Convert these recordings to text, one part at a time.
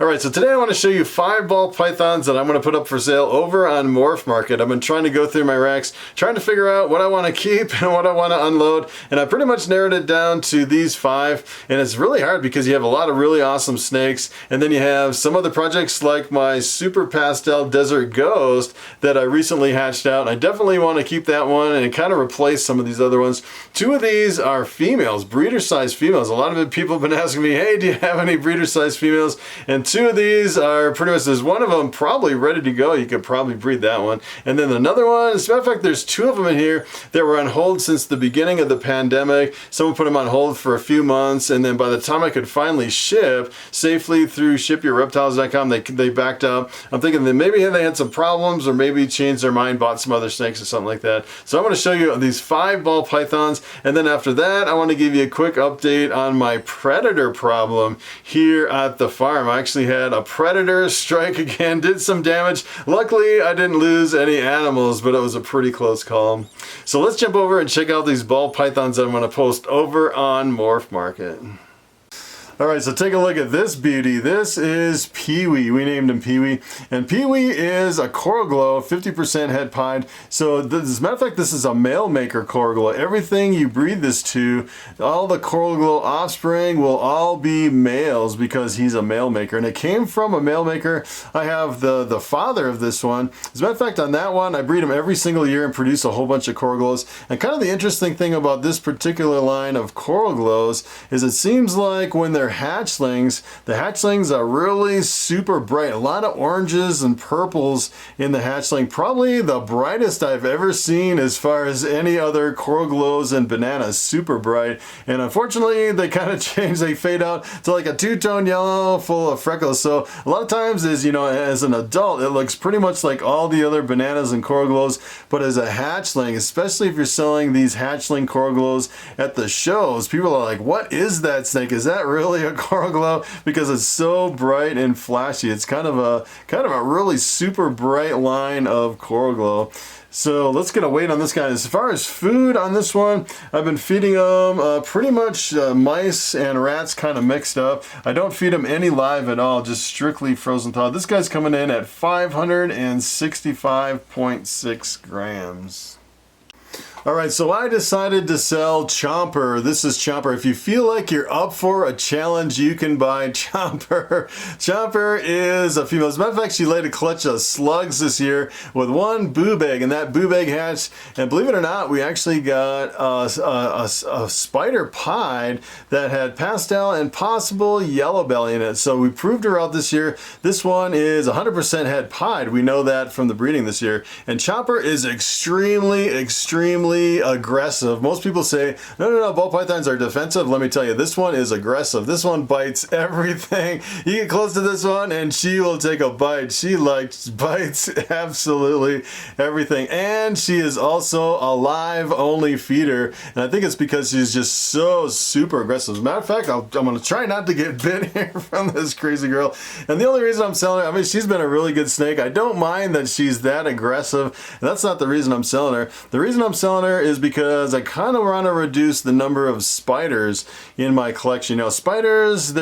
Alright, so today I want to show you 5 ball pythons that I'm going to put up for sale over on Morphmarket. I've been trying to go through my racks, trying to figure out what I want to keep and what I want to unload, and I pretty much narrowed it down to these 5, and it's really hard because you have a lot of really awesome snakes, and then you have some other projects like my Super Pastel Desert Ghost that I recently hatched out. I definitely want to keep that one and kind of replace some of these other ones. 2 of these are females, breeder-sized females. A lot of people have been asking me, hey, do you have any breeder-sized females? And 2 of these are pretty much, there's one of them probably ready to go. You could probably breed that one. And then another one, as a matter of fact, there's 2 of them in here that were on hold since the beginning of the pandemic. Someone put them on hold for a few months, and then by the time I could finally ship safely through shipyourreptiles.com, they backed up. I'm thinking that maybe they had some problems or maybe changed their mind, bought some other snakes or something like that. So I'm going to show you these 5 ball pythons, and then after that I want to give you a quick update on my predator problem here at the farm. I actually had a predator strike again, did some damage. Luckily I didn't lose any animals, but it was a pretty close call. So let's jump over and check out these ball pythons that I'm going to post over on Morphmarket. Alright, so take a look at this beauty. This is Pee-wee. We named him Pee-wee. And Pee-wee is a coral glow, 50% het pied. So as a matter of fact, this is a male maker coral glow. Everything you breed this to, all the coral glow offspring will all be males because he's a male maker. And it came from a male maker. I have the father of this one. As a matter of fact, on that one, I breed him every single year and produce a whole bunch of coral glows. And kind of the interesting thing about this particular line of coral glows is it seems like when they're hatchlings, the hatchlings are really super bright. A lot of oranges and purples in the hatchling. Probably the brightest I've ever seen as far as any other coral glows and bananas. Super bright. And unfortunately, they kind of change. They fade out to like a two-tone yellow full of freckles. So a lot of times as as an adult, it looks pretty much like all the other bananas and coral glows. But as a hatchling, especially if you're selling these hatchling coral glows at the shows, people are like, what is that snake? Is that really a coral glow? Because it's so bright and flashy. It's kind of a really super bright line of coral glow. So let's get a weight on this guy. As far as food on this one, I've been feeding them pretty much mice and rats kind of mixed up. I don't feed them any live at all, just strictly frozen thawed. This guy's coming in at 565.6 grams. Alright, so I decided to sell Chomper. This is Chomper. If you feel like you're up for a challenge, you can buy Chomper. Chomper is a female. As a matter of fact, she laid a clutch of slugs this year with 1 boob egg, and that boob egg hatched. And believe it or not, we actually got a spider pied that had pastel and possible yellow belly in it. So we proved her out this year. This one is 100% het pied. We know that from the breeding this year. And Chomper is extremely aggressive. Most people say, no, ball pythons are defensive. Let me tell you, this one is aggressive. This one bites everything. You get close to this one and she will take a bite. She bites absolutely everything. And she is also a live only feeder. And I think it's because she's just so super aggressive. As a matter of fact, I'm going to try not to get bit here from this crazy girl. And the only reason I'm selling her, I mean, she's been a really good snake. I don't mind that she's that aggressive. And that's not the reason I'm selling her. The reason I'm selling her is because I kind of want to reduce the number of spiders in my collection. You know, spiders,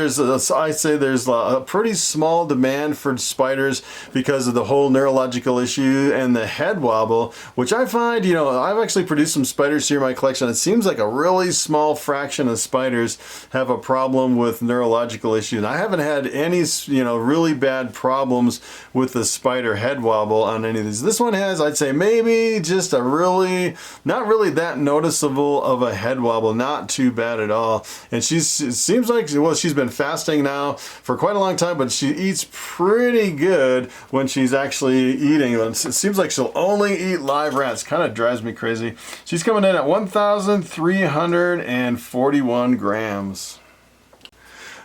I say there's a pretty small demand for spiders because of the whole neurological issue and the head wobble, which I find, I've actually produced some spiders here in my collection. It seems like a really small fraction of spiders have a problem with neurological issues. I haven't had any, really bad problems with the spider head wobble on any of these. This one has, I'd say, maybe just a not really that noticeable of a head wobble, not too bad at all. And it seems like, well, she's been fasting now for quite a long time, but she eats pretty good when she's actually eating. It seems like she'll only eat live rats. Kind of drives me crazy. She's coming in at 1,341 grams.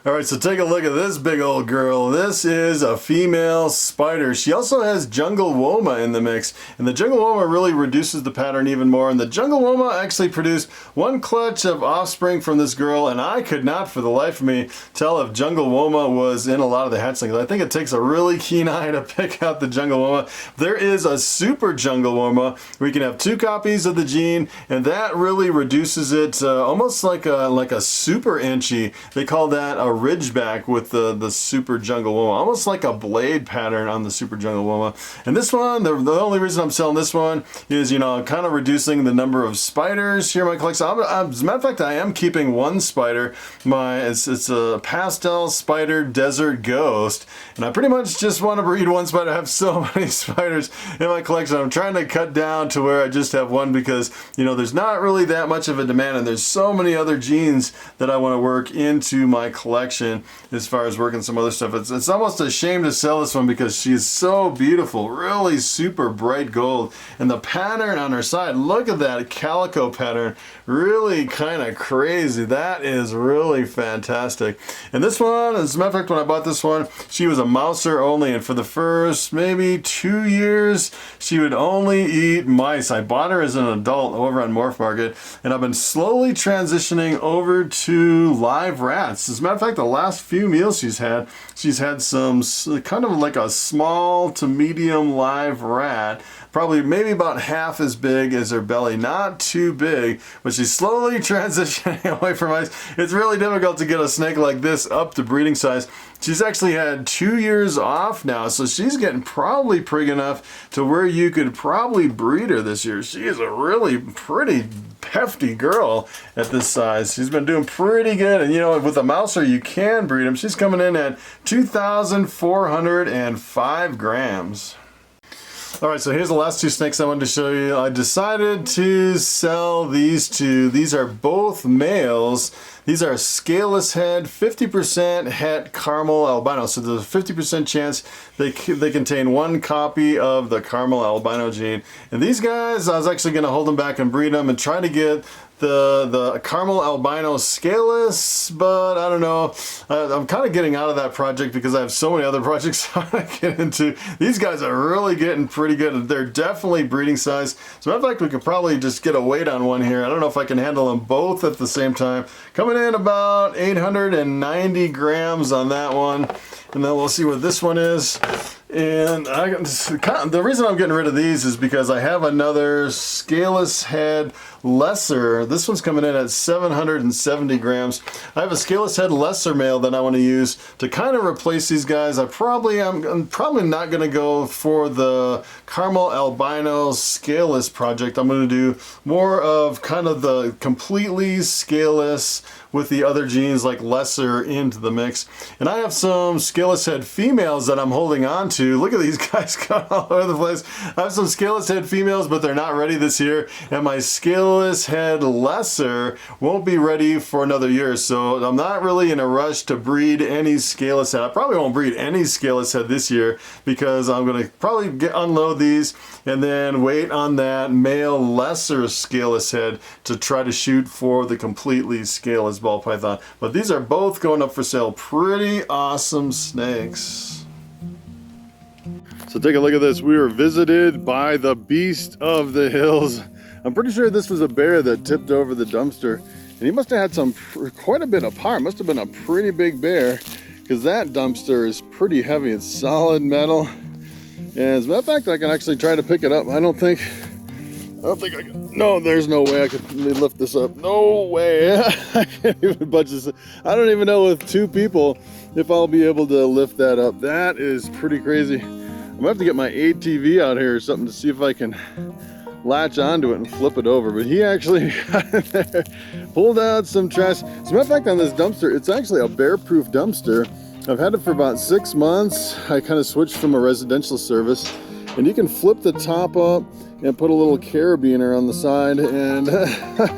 Alright, so take a look at this big old girl. This is a female spider. She also has jungle woma in the mix, and the jungle woma really reduces the pattern even more. And the jungle woma actually produced 1 clutch of offspring from this girl, and I could not for the life of me tell if jungle woma was in a lot of the hatchlings. I think it takes a really keen eye to pick out the jungle woma. There is a super jungle woma where you can have 2 copies of the gene, and that really reduces it almost like a super inchy. They call that a ridgeback with the Super Jungle Woma, almost like a blade pattern on the Super Jungle Woma. And this one, the only reason I'm selling this one is, you know, kind of reducing the number of spiders here in my collection. As a matter of fact, I am keeping one spider. It's a pastel spider desert ghost, and I pretty much just want to breed one spider. I have so many spiders in my collection. I'm trying to cut down to where I just have one because, you know, there's not really that much of a demand, and there's so many other genes that I want to work into my collection as far as working some other stuff. It's almost a shame to sell this one because she's so beautiful, really super bright gold, and the pattern on her side, look at that calico pattern, really kind of crazy. That is really fantastic. And this one, as a matter of fact, when I bought this one, she was a mouser only, and for the first maybe 2 years she would only eat mice. I bought her as an adult over on Morphmarket, and I've been slowly transitioning over to live rats. As a matter of fact, the last few meals she's had some kind of like a small to medium live rat, probably maybe about half as big as her belly, not too big, but she's slowly transitioning away from mice. It's really difficult to get a snake like this up to breeding size. She's actually had 2 years off now, so she's getting probably big enough to where you could probably breed her this year. She is a really pretty hefty girl at this size. She's been doing pretty good, and you know, with a mouser you can breed them. She's coming in at 2,405 grams. Alright, so here's the last two snakes I wanted to show you. I decided to sell these two. These are both males. These are scaleless head, 50% het caramel albino. So there's a 50% chance they contain one copy of the caramel albino gene. And these guys, I was actually going to hold them back and breed them and try to get the caramel albino scaleless, but I don't know. I'm kind of getting out of that project because I have so many other projects I want to get into. These guys are really getting pretty good. They're definitely breeding size. As a matter of fact, we could probably just get a weight on one here. I don't know if I can handle them both at the same time. Coming in about 890 grams on that one. And then we'll see what this one is. And the reason I'm getting rid of these is because I have another scaleless head lesser. This one's coming in at 770 grams. I have a scaleless head lesser male that I want to use to kind of replace these guys. I'm probably not going to go for the caramel albino scaleless project. I'm going to do more of kind of the completely scaleless with the other genes like lesser into the mix. And I have some scaleless head females that I'm holding on to. Look at these guys going all over the place. I have some scaleless head females, but they're not ready this year. And my scaleless head lesser won't be ready for another year. So I'm not really in a rush to breed any scaleless head. I probably won't breed any scaleless head this year because I'm going to probably unload these and then wait on that male lesser scaleless head to try to shoot for the completely scaleless ball python. But these are both going up for sale. Pretty awesome snakes. So take a look at this. We were visited by the beast of the hills. I'm pretty sure this was a bear that tipped over the dumpster, and he must have had quite a bit of power. Must have been a pretty big bear because that dumpster is pretty heavy. It's solid metal. And as a matter of fact, I can actually try to pick it up. I don't think I can. No, there's no way I could lift this up. No way. I can't even budge this. I don't even know with two people if I'll be able to lift that up. That is pretty crazy. I'm gonna have to get my ATV out here or something to see if I can latch onto it and flip it over. But he actually got in there, pulled out some trash. As a matter of fact, on this dumpster, it's actually a bear-proof dumpster. I've had it for about 6 months. I kind of switched from a residential service, and you can flip the top up and put a little carabiner on the side, and I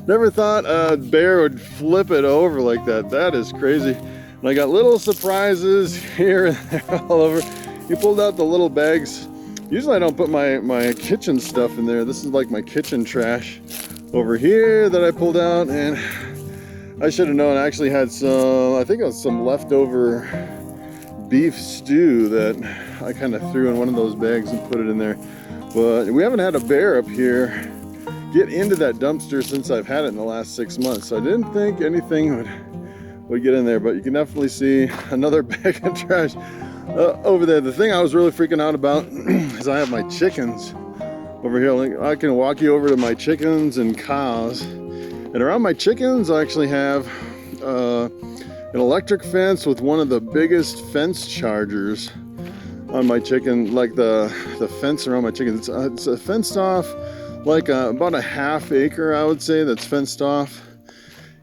never thought a bear would flip it over like that. That is crazy. And I got little surprises here and there all over. He pulled out the little bags. Usually I don't put my kitchen stuff in there. This is like my kitchen trash over here that I pulled out, and I should have known. I actually had some, I think it was some leftover beef stew that I kind of threw in one of those bags and put it in there. But we haven't had a bear up here get into that dumpster since I've had it in the last 6 months. So I didn't think anything would get in there, but you can definitely see another bag of trash over there. The thing I was really freaking out about is I have my chickens over here. I can walk you over to my chickens and cows. And around my chickens, I actually have an electric fence with one of the biggest fence chargers on my chicken, like the fence around my chicken. It's a fenced off, like about a half acre, I would say, that's fenced off.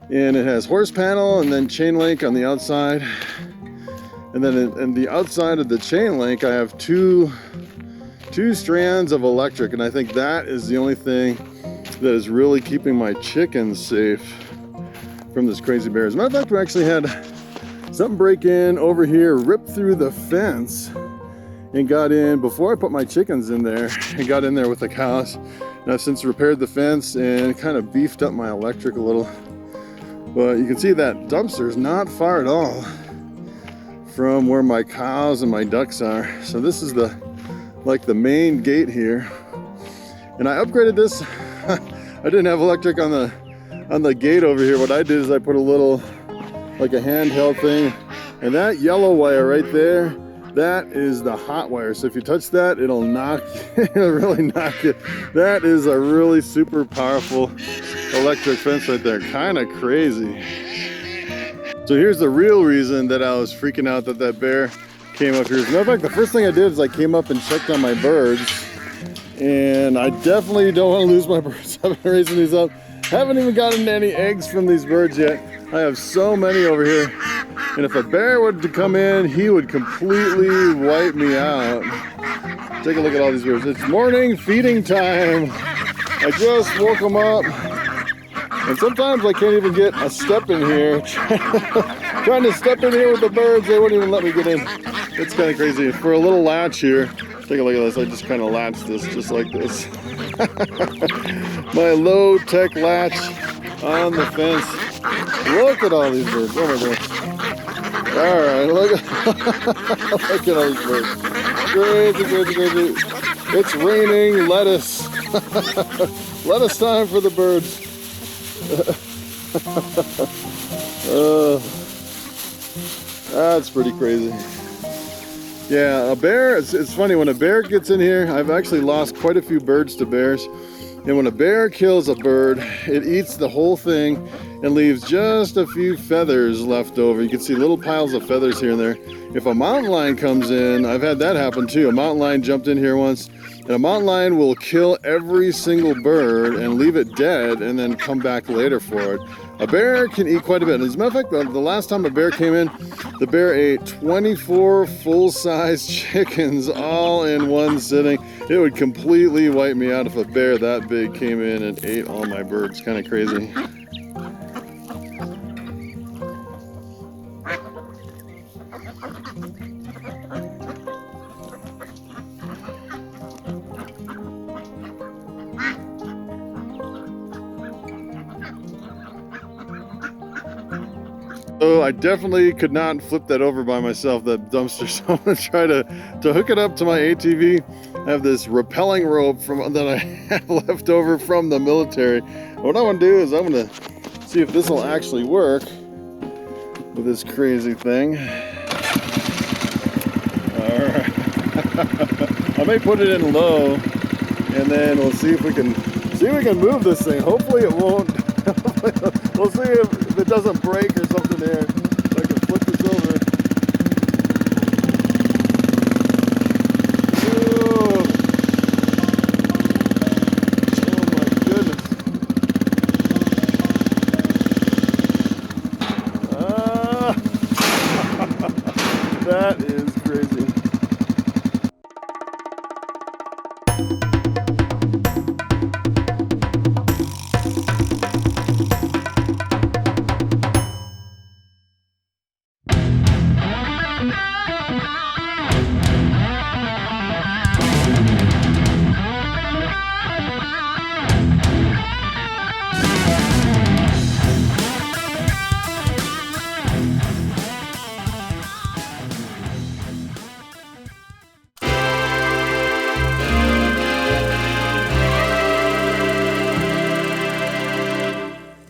And it has horse panel and then chain link on the outside. And then in the outside of the chain link, I have two strands of electric. And I think that is the only thing that is really keeping my chickens safe from this crazy bear. As a matter of fact, we actually had something break in over here, rip through the fence, and got in before I put my chickens in there, and got in there with the cows. And I've since repaired the fence and kind of beefed up my electric a little. But you can see that dumpster is not far at all from where my cows and my ducks are. So this is the main gate here. And I upgraded this. I didn't have electric on the gate over here. What I did is I put a little, like a handheld thing, and that yellow wire right there, that is the hot wire. So if you touch that, it'll really knock you. That is a really super powerful electric fence right there. Kind of crazy. So here's the real reason that I was freaking out that bear came up here. As a matter of fact, the first thing I did is I came up and checked on my birds. And I definitely don't want to lose my birds. I've been raising these up. Haven't even gotten any eggs from these birds yet. I have so many over here. And if a bear were to come in, he would completely wipe me out. Take a look at all these birds. It's morning feeding time. I just woke them up. And sometimes I can't even get a step in here. Trying to step in here with the birds, they wouldn't even let me get in. It's kind of crazy. For a little latch here, take a look at this. I just kind of latched this just like this. My low-tech latch on the fence. Look at all these birds. Oh my goodness. All right, look at all these birds. Crazy, crazy, crazy. It's raining lettuce. Lettuce time for the birds. That's pretty crazy. Yeah, a bear, it's funny, when a bear gets in here, I've actually lost quite a few birds to bears. And when a bear kills a bird, it eats the whole thing and leaves just a few feathers left over. You can see little piles of feathers here and there. If a mountain lion comes in, I've had that happen too. A mountain lion jumped in here once, and a mountain lion will kill every single bird and leave it dead and then come back later for it. A bear can eat quite a bit. As a matter of fact, the last time a bear came in, the bear ate 24 full-size chickens all in one sitting. It would completely wipe me out if a bear that big came in and ate all my birds. Kind of crazy. So I definitely could not flip that over by myself, that dumpster. So I'm gonna try to hook it up to my ATV. I have this rappelling rope that I have left over from the military. What I want to do is I'm gonna see if this will actually work with this crazy thing. All right. I may put it in low, and then we'll see if we can move this thing. Hopefully it won't. We'll see if it doesn't break or something there.